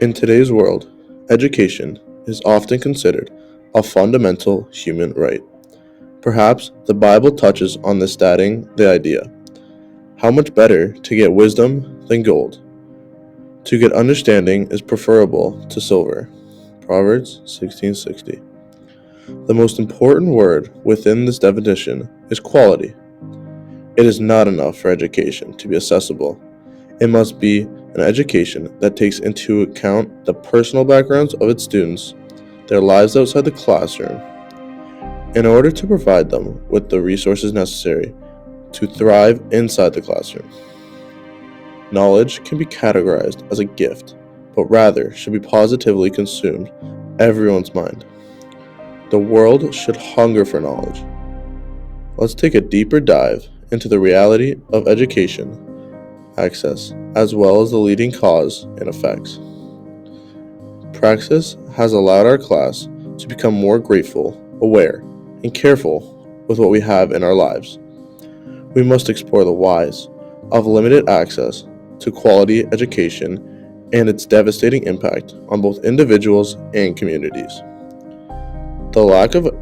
In today's world, education is often considered a fundamental human right. Perhaps the Bible touches on this, stating the idea: how much better to get wisdom than gold. To get understanding is preferable to silver. Proverbs 16:60. The most important word within this definition is quality. It is not enough for education to be accessible. It must be an education that takes into account the personal backgrounds of its students, their lives outside the classroom, in order to provide them with the resources necessary to thrive inside the classroom. Knowledge can be categorized as a gift, but rather should be positively consumed everyone's mind. The world should hunger for knowledge. Let's take a deeper dive into the reality of education access, as well as the leading cause and effects. Praxis has allowed our class to become more grateful, aware, and careful with what we have in our lives. We must explore the whys of limited access to quality education and its devastating impact on both individuals and communities. The lack of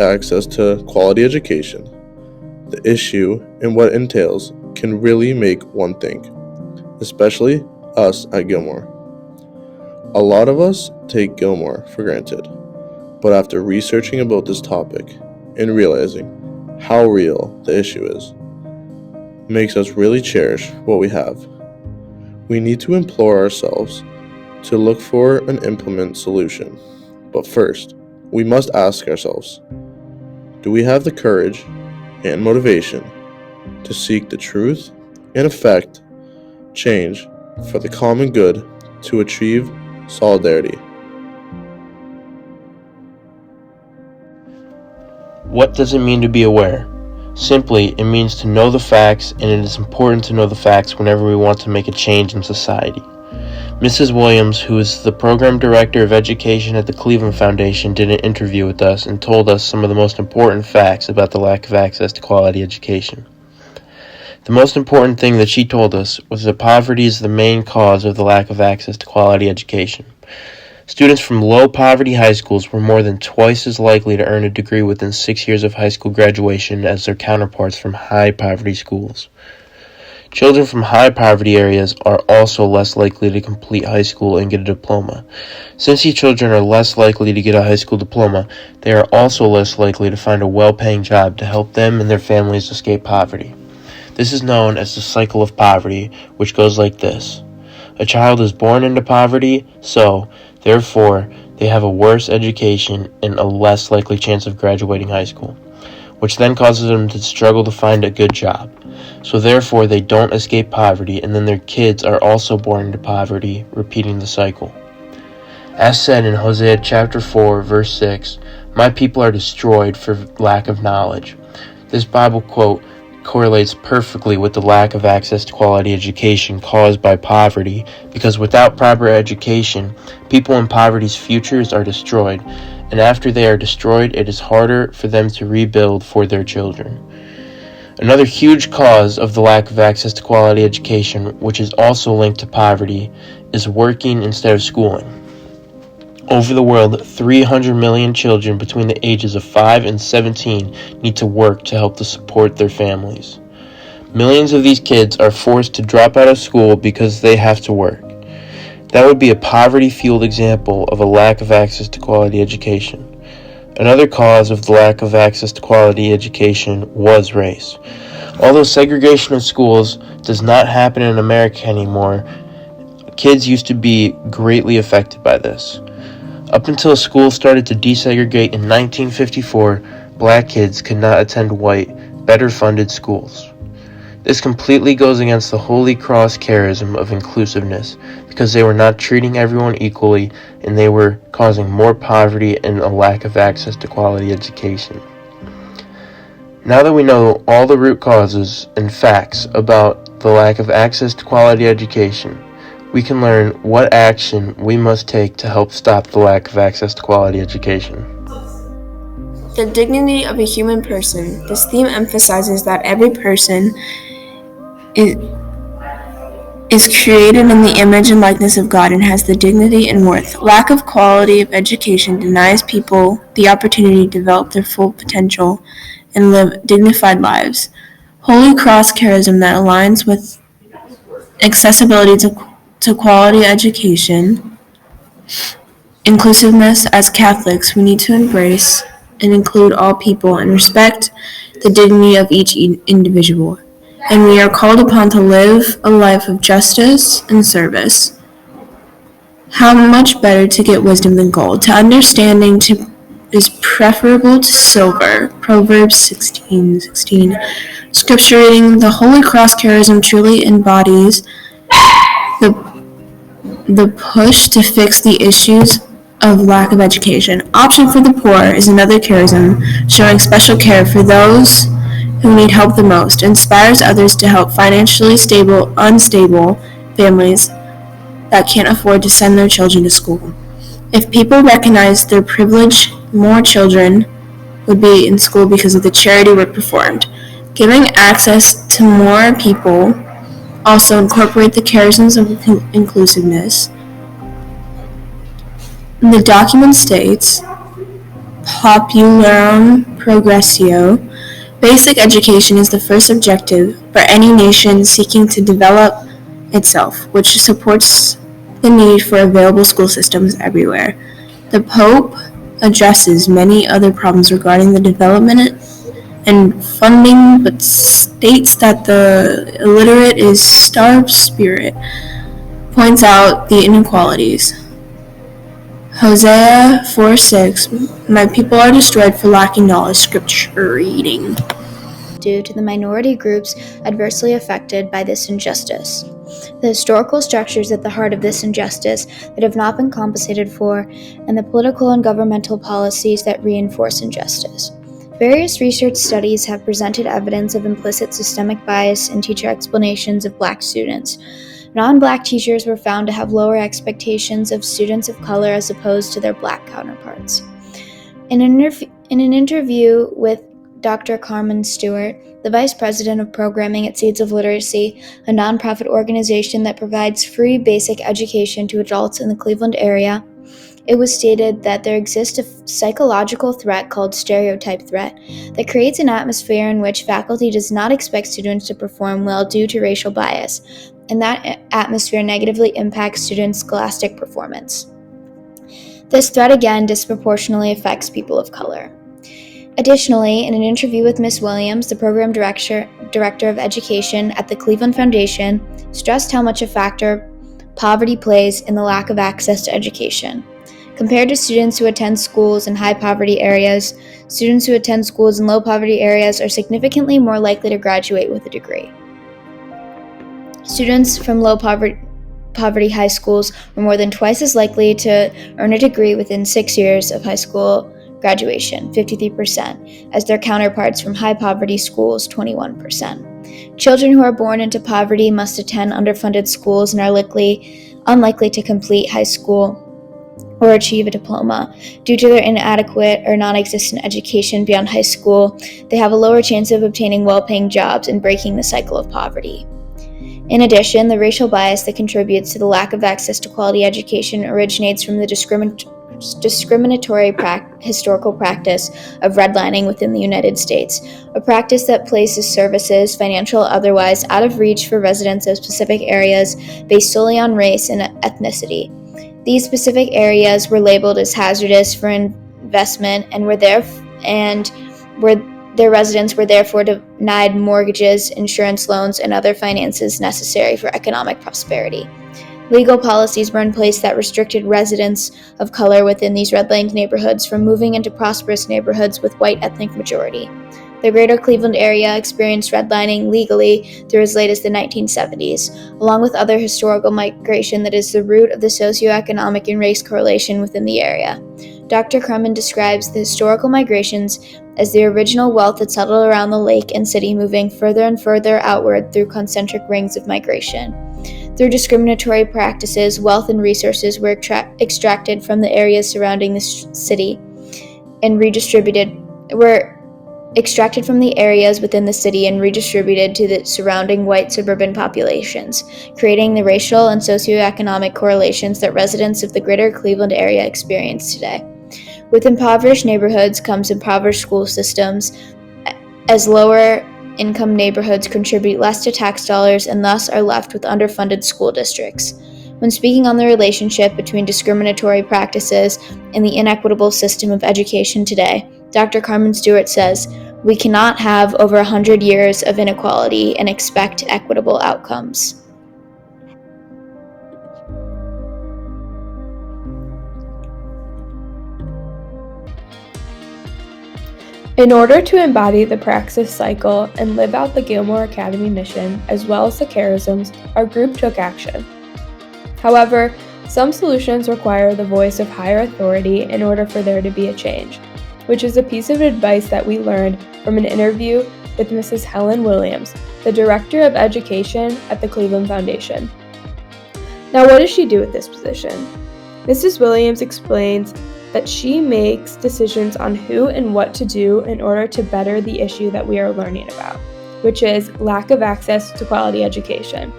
access to quality education, the issue and what it entails, can really make one think, especially us at Gilmore. A lot of us take Gilmore for granted, but after researching about this topic and realizing how real the issue is, makes us really cherish what we have. We need to implore ourselves to look for and implement solution. But first, we must ask ourselves, do we have the courage and motivation to seek the truth and effect change for the common good to achieve solidarity? What does it mean to be aware? Simply, it means to know the facts, and it is important to know the facts whenever we want to make a change in society. Mrs. Williams, who is the Program Director of Education at the Cleveland Foundation, did an interview with us and told us some of the most important facts about the lack of access to quality education. The most important thing that she told us was that poverty is the main cause of the lack of access to quality education. Students from low-poverty high schools were more than twice as likely to earn a degree within 6 years of high school graduation as their counterparts from high-poverty schools. Children from high-poverty areas are also less likely to complete high school and get a diploma. Since these children are less likely to get a high school diploma, they are also less likely to find a well-paying job to help them and their families escape poverty. This is known as the cycle of poverty, which goes like this. A child is born into poverty, so, therefore, they have a worse education and a less likely chance of graduating high school, which then causes them to struggle to find a good job. So therefore, they don't escape poverty, and then their kids are also born into poverty, repeating the cycle. As said in Hosea chapter 4, verse 6, "My people are destroyed for lack of knowledge." This Bible quote correlates perfectly with the lack of access to quality education caused by poverty, because without proper education, people in poverty's futures are destroyed, and after they are destroyed, it is harder for them to rebuild for their children. Another huge cause of the lack of access to quality education, which is also linked to poverty, is working instead of schooling. Over the world, 300 million children between the ages of 5 and 17 need to work to help to support their families. Millions of these kids are forced to drop out of school because they have to work. That would be a poverty-fueled example of a lack of access to quality education. Another cause of the lack of access to quality education was race. Although segregation of schools does not happen in America anymore, kids used to be greatly affected by this. Up until schools started to desegregate in 1954, black kids could not attend white, better-funded schools. This completely goes against the Holy Cross charism of inclusiveness, because they were not treating everyone equally, and they were causing more poverty and a lack of access to quality education. Now that we know all the root causes and facts about the lack of access to quality education, we can learn what action we must take to help stop the lack of access to quality education. The dignity of a human person. This theme emphasizes that every person is is created in the image and likeness of God and has the dignity and worth. Lack of quality of education denies people the opportunity to develop their full potential and live dignified lives. Holy Cross charism that aligns with accessibility to quality education, inclusiveness. As Catholics, we need to embrace and include all people and respect the dignity of each individual. And we are called upon to live a life of justice and service. How much better to get wisdom than gold? To understanding is preferable to silver. Proverbs 16:16. Scripture reading: the Holy Cross charism truly embodies the push to fix the issues of lack of education. Option for the Poor is another charism showing special care for those who need help the most, inspires others to help financially unstable families that can't afford to send their children to school. If people recognize their privilege, more children would be in school because of the charity work performed. Giving access to more people also incorporate the charisms of inclusiveness. The document states, Popularum Progressio, basic education is the first objective for any nation seeking to develop itself, which supports the need for available school systems everywhere. The Pope addresses many other problems regarding the development and funding, but states that the illiterate is starved spirit, points out the inequalities. Hosea 4:6, my people are destroyed for lacking knowledge. Scripture reading. Due to the minority groups adversely affected by this injustice. The historical structures at the heart of this injustice that have not been compensated for, and the political and governmental policies that reinforce injustice. Various research studies have presented evidence of implicit systemic bias in teacher explanations of Black students. Non-Black teachers were found to have lower expectations of students of color as opposed to their Black counterparts. In an interview with Dr. Carmen Stewart, the Vice President of Programming at Seeds of Literacy, a nonprofit organization that provides free basic education to adults in the Cleveland area, it was stated that there exists a psychological threat called stereotype threat that creates an atmosphere in which faculty does not expect students to perform well due to racial bias, and that atmosphere negatively impacts students' scholastic performance. This threat again disproportionately affects people of color. Additionally, in an interview with Ms. Williams, the program director of education at the Cleveland Foundation stressed how much a factor poverty plays in the lack of access to education. Compared to students who attend schools in high poverty areas, students who attend schools in low poverty areas are significantly more likely to graduate with a degree. Students from low poverty high schools were more than twice as likely to earn a degree within 6 years of high school graduation, 53%, as their counterparts from high poverty schools, 21%. Children who are born into poverty must attend underfunded schools and are unlikely to complete high school or achieve a diploma. Due to their inadequate or non-existent education beyond high school, they have a lower chance of obtaining well-paying jobs and breaking the cycle of poverty. In addition, the racial bias that contributes to the lack of access to quality education originates from the discriminatory historical practice of redlining within the United States, a practice that places services, financial or otherwise, out of reach for residents of specific areas based solely on race and ethnicity. These specific areas were labeled as hazardous for investment and their residents were therefore denied mortgages, insurance loans, and other finances necessary for economic prosperity. Legal policies were in place that restricted residents of color within these redlined neighborhoods from moving into prosperous neighborhoods with white ethnic majority. The greater Cleveland area experienced redlining legally through as late as the 1970s, along with other historical migration that is the root of the socioeconomic and race correlation within the area. Dr. Crummond describes the historical migrations as the original wealth that settled around the lake and city moving further and further outward through concentric rings of migration. Through discriminatory practices, wealth and resources were extracted from the areas surrounding the city and redistributed extracted from the areas within the city and redistributed to the surrounding white suburban populations, creating the racial and socioeconomic correlations that residents of the greater Cleveland area experience today. With impoverished neighborhoods comes impoverished school systems, as lower income neighborhoods contribute less to tax dollars and thus are left with underfunded school districts. When speaking on the relationship between discriminatory practices and the inequitable system of education today, Dr. Carmen Stewart says, "We cannot have over 100 years of inequality and expect equitable outcomes." In order to embody the praxis cycle and live out the Gilmore Academy mission, as well as the charisms, our group took action. However, some solutions require the voice of higher authority in order for there to be a change, which is a piece of advice that we learned from an interview with Mrs. Helen Williams, the Director of Education at the Cleveland Foundation. Now, what does she do with this position? Mrs. Williams explains that she makes decisions on who and what to do in order to better the issue that we are learning about, which is lack of access to quality education.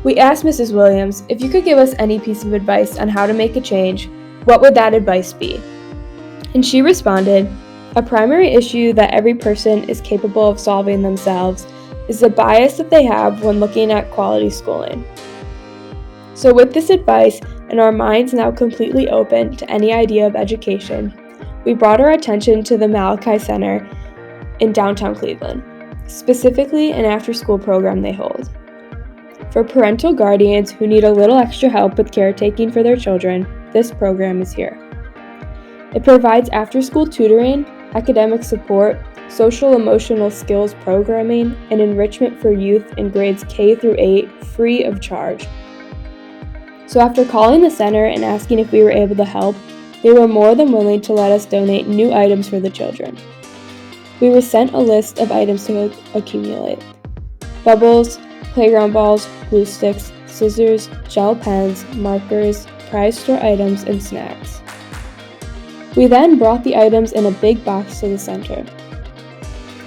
We asked Mrs. Williams, if you could give us any piece of advice on how to make a change, what would that advice be? And she responded, a primary issue that every person is capable of solving themselves is the bias that they have when looking at quality schooling. So with this advice, and our minds now completely open to any idea of education, we brought our attention to the Malachi Center in downtown Cleveland, specifically an after-school program they hold. For parental guardians who need a little extra help with caretaking for their children, this program is here. It provides after-school tutoring, academic support, social-emotional skills programming, and enrichment for youth in grades K through 8 free of charge. So after calling the center and asking if we were able to help, they were more than willing to let us donate new items for the children. We were sent a list of items to accumulate: bubbles, playground balls, glue sticks, scissors, gel pens, markers, prize store items, and snacks. We then brought the items in a big box to the center.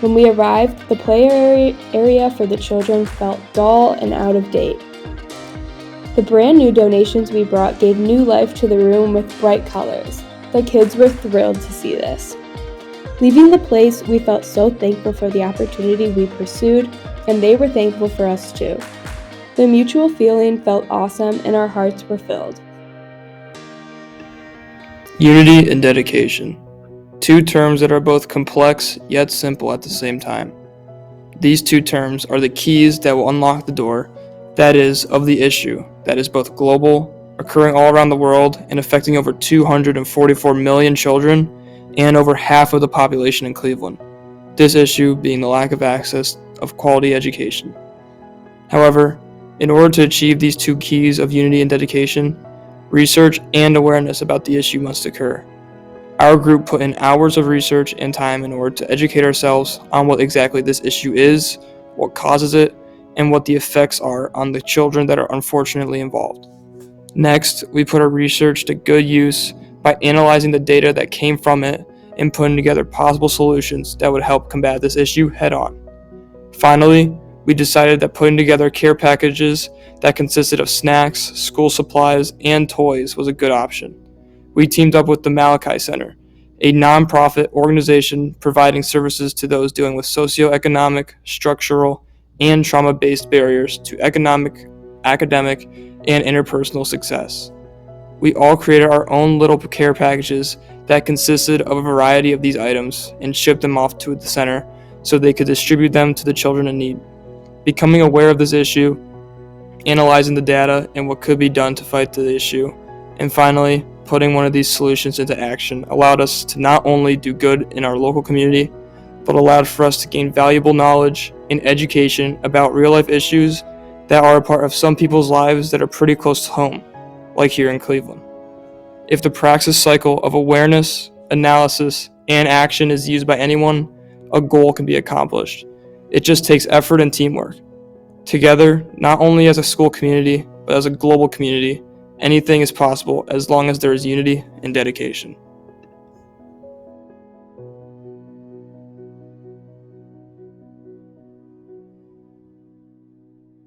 When we arrived, the play area for the children felt dull and out of date. The brand new donations we brought gave new life to the room with bright colors. The kids were thrilled to see this. Leaving the place, we felt so thankful for the opportunity we pursued, and they were thankful for us too. The mutual feeling felt awesome and our hearts were filled. Unity and dedication. Two terms that are both complex yet simple at the same time. These two terms are the keys that will unlock the door, that is, of the issue, that is both global, occurring all around the world, and affecting over 244 million children, and over half of the population in Cleveland. This issue being the lack of access of quality education. However, in order to achieve these two keys of unity and dedication, research and awareness about the issue must occur. Our group put in hours of research and time in order to educate ourselves on what exactly this issue is, what causes it, and what the effects are on the children that are unfortunately involved. Next, we put our research to good use by analyzing the data that came from it and putting together possible solutions that would help combat this issue head on. Finally, we decided that putting together care packages that consisted of snacks, school supplies, and toys was a good option. We teamed up with the Malachi Center, a nonprofit organization providing services to those dealing with socioeconomic, structural, and trauma-based barriers to economic, academic, and interpersonal success. We all created our own little care packages that consisted of a variety of these items and shipped them off to the center so they could distribute them to the children in need. Becoming aware of this issue, analyzing the data and what could be done to fight the issue, and finally, putting one of these solutions into action allowed us to not only do good in our local community, but allowed for us to gain valuable knowledge and education about real-life issues that are a part of some people's lives that are pretty close to home, like here in Cleveland. If the praxis cycle of awareness, analysis, and action is used by anyone, a goal can be accomplished. It just takes effort and teamwork. Together, not only as a school community, but as a global community, anything is possible as long as there is unity and dedication.